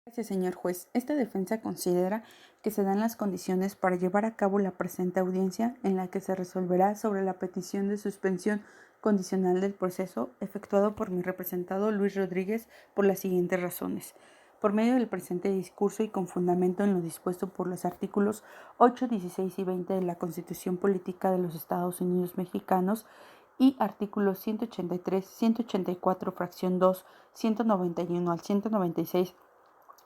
Gracias, señor juez. Esta defensa considera que se dan las condiciones para llevar a cabo la presente audiencia en la que se resolverá sobre la petición de suspensión condicional del proceso efectuado por mi representado Luis Rodríguez por las siguientes razones. Por medio del presente discurso y con fundamento en lo dispuesto por los artículos 8, 16 y 20 de la Constitución Política de los Estados Unidos Mexicanos y artículos 183, 184, fracción 2, 191 al 196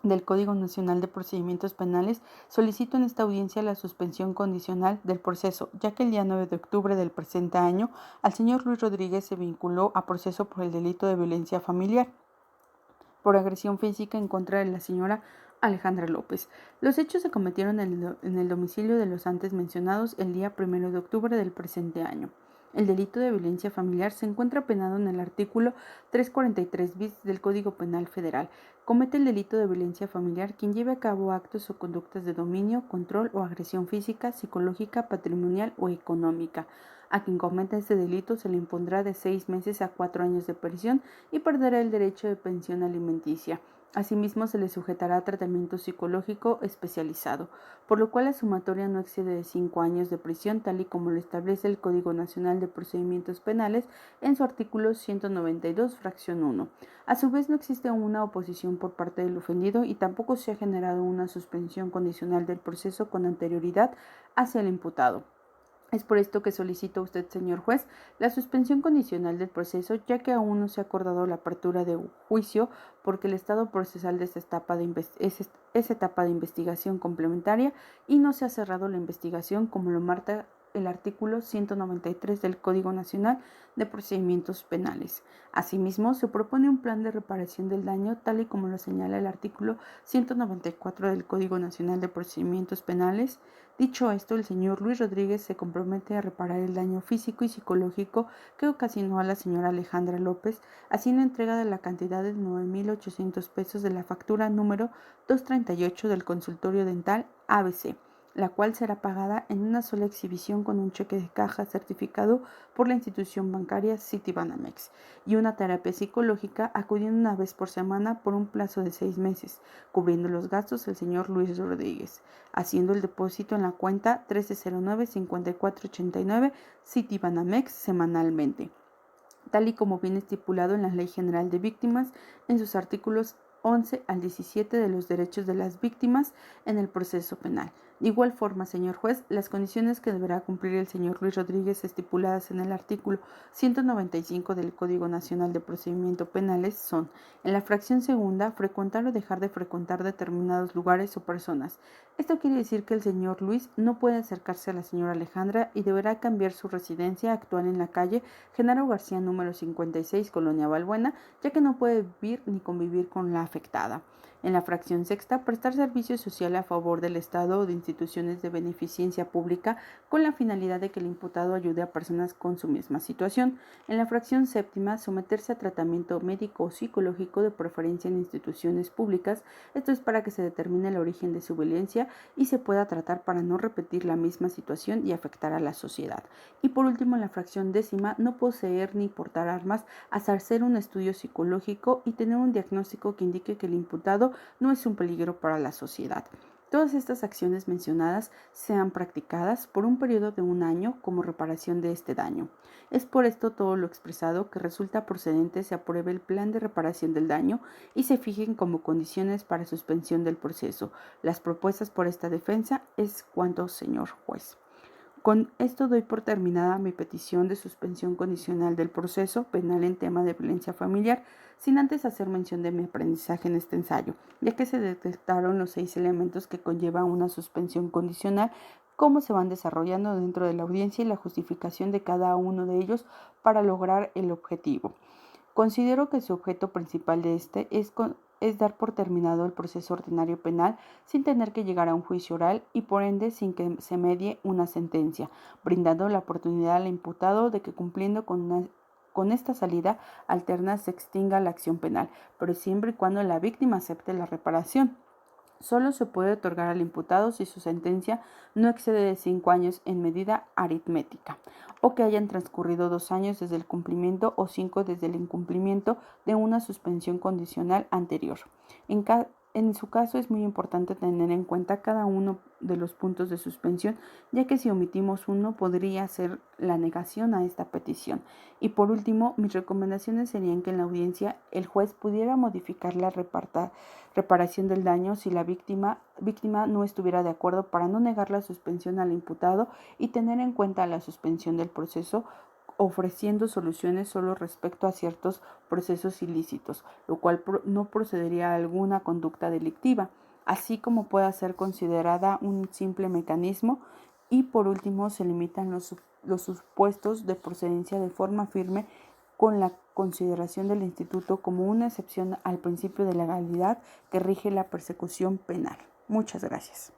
del Código Nacional de Procedimientos Penales, solicito en esta audiencia la suspensión condicional del proceso, ya que el día 9 de octubre del presente año al señor Luis Rodríguez se vinculó a proceso por el delito de violencia familiar por agresión física en contra de la señora Alejandra López. Los hechos se cometieron en el domicilio de los antes mencionados el día 1 de octubre del presente año. El delito de violencia familiar se encuentra penado en el artículo 343 bis del Código Penal Federal. Comete el delito de violencia familiar quien lleve a cabo actos o conductas de dominio, control o agresión física, psicológica, patrimonial o económica. A quien cometa este delito se le impondrá de 6 meses a 4 años de prisión y perderá el derecho de pensión alimenticia. Asimismo, se le sujetará a tratamiento psicológico especializado, por lo cual la sumatoria no excede de 5 años de prisión, tal y como lo establece el Código Nacional de Procedimientos Penales en su artículo 192, fracción 1. A su vez, no existe una oposición por parte del ofendido y tampoco se ha generado una suspensión condicional del proceso con anterioridad hacia el imputado. Es por esto que solicito a usted, señor juez, la suspensión condicional del proceso, ya que aún no se ha acordado la apertura de un juicio porque el estado procesal de esta es etapa de investigación complementaria y no se ha cerrado la investigación como lo marca el artículo 193 del Código Nacional de Procedimientos Penales. Asimismo, se propone un plan de reparación del daño, tal y como lo señala el artículo 194 del Código Nacional de Procedimientos Penales. Dicho esto, el señor Luis Rodríguez se compromete a reparar el daño físico y psicológico que ocasionó a la señora Alejandra López, haciendo entrega de la cantidad de 9,800 pesos de la factura número 238 del consultorio dental ABC, la cual será pagada en una sola exhibición con un cheque de caja certificado por la institución bancaria Citibanamex y una terapia psicológica acudiendo una vez por semana por un plazo de 6 meses, cubriendo los gastos el señor Luis Rodríguez, haciendo el depósito en la cuenta 1309-5489 Citibanamex semanalmente, tal y como viene estipulado en la Ley General de Víctimas en sus artículos 11 al 17 de los derechos de las víctimas en el proceso penal. De igual forma, señor juez, las condiciones que deberá cumplir el señor Luis Rodríguez estipuladas en el artículo 195 del Código Nacional de Procedimientos Penales son, en la fracción segunda, frecuentar o dejar de frecuentar determinados lugares o personas. Esto quiere decir que el señor Luis no puede acercarse a la señora Alejandra y deberá cambiar su residencia actual en la calle Genaro García número 56, Colonia Balbuena, ya que no puede vivir ni convivir con la afectada. En la fracción sexta, prestar servicio social a favor del Estado o de instituciones de beneficencia pública con la finalidad de que el imputado ayude a personas con su misma situación. En la fracción séptima, someterse a tratamiento médico o psicológico de preferencia en instituciones públicas. Esto es para que se determine el origen de su violencia y se pueda tratar para no repetir la misma situación y afectar a la sociedad. Y por último, en la fracción décima, no poseer ni portar armas hasta hacer un estudio psicológico y tener un diagnóstico que indique que el imputado no es un peligro para la sociedad. Todas estas acciones mencionadas sean practicadas por un periodo de 1 año como reparación de este daño. Es por esto todo lo expresado que resulta procedente se apruebe el plan de reparación del daño y se fijen como condiciones para suspensión del proceso. Las propuestas por esta defensa es cuanto, señor juez. Con esto doy por terminada mi petición de suspensión condicional del proceso penal en tema de violencia familiar, sin antes hacer mención de mi aprendizaje en este ensayo, ya que se detectaron los 6 elementos que conlleva una suspensión condicional, cómo se van desarrollando dentro de la audiencia y la justificación de cada uno de ellos para lograr el objetivo. Considero que su objeto principal de este es dar por terminado el proceso ordinario penal sin tener que llegar a un juicio oral y por ende sin que se medie una sentencia, brindando la oportunidad al imputado de que cumpliendo con esta salida alterna se extinga la acción penal, pero siempre y cuando la víctima acepte la reparación. Solo se puede otorgar al imputado si su sentencia no excede de 5 años en medida aritmética, o que hayan transcurrido 2 años desde el cumplimiento o 5 desde el incumplimiento de una suspensión condicional anterior. En En su caso es muy importante tener en cuenta cada uno de los puntos de suspensión, ya que si omitimos uno podría ser la negación a esta petición. Y por último, mis recomendaciones serían que en la audiencia el juez pudiera modificar la reparación del daño si la víctima no estuviera de acuerdo, para no negar la suspensión al imputado y tener en cuenta la suspensión del proceso, ofreciendo soluciones solo respecto a ciertos procesos ilícitos, lo cual no procedería a alguna conducta delictiva, así como pueda ser considerada un simple mecanismo. Y por último, se limitan los supuestos de procedencia de forma firme, con la consideración del instituto como una excepción al principio de legalidad que rige la persecución penal. Muchas gracias.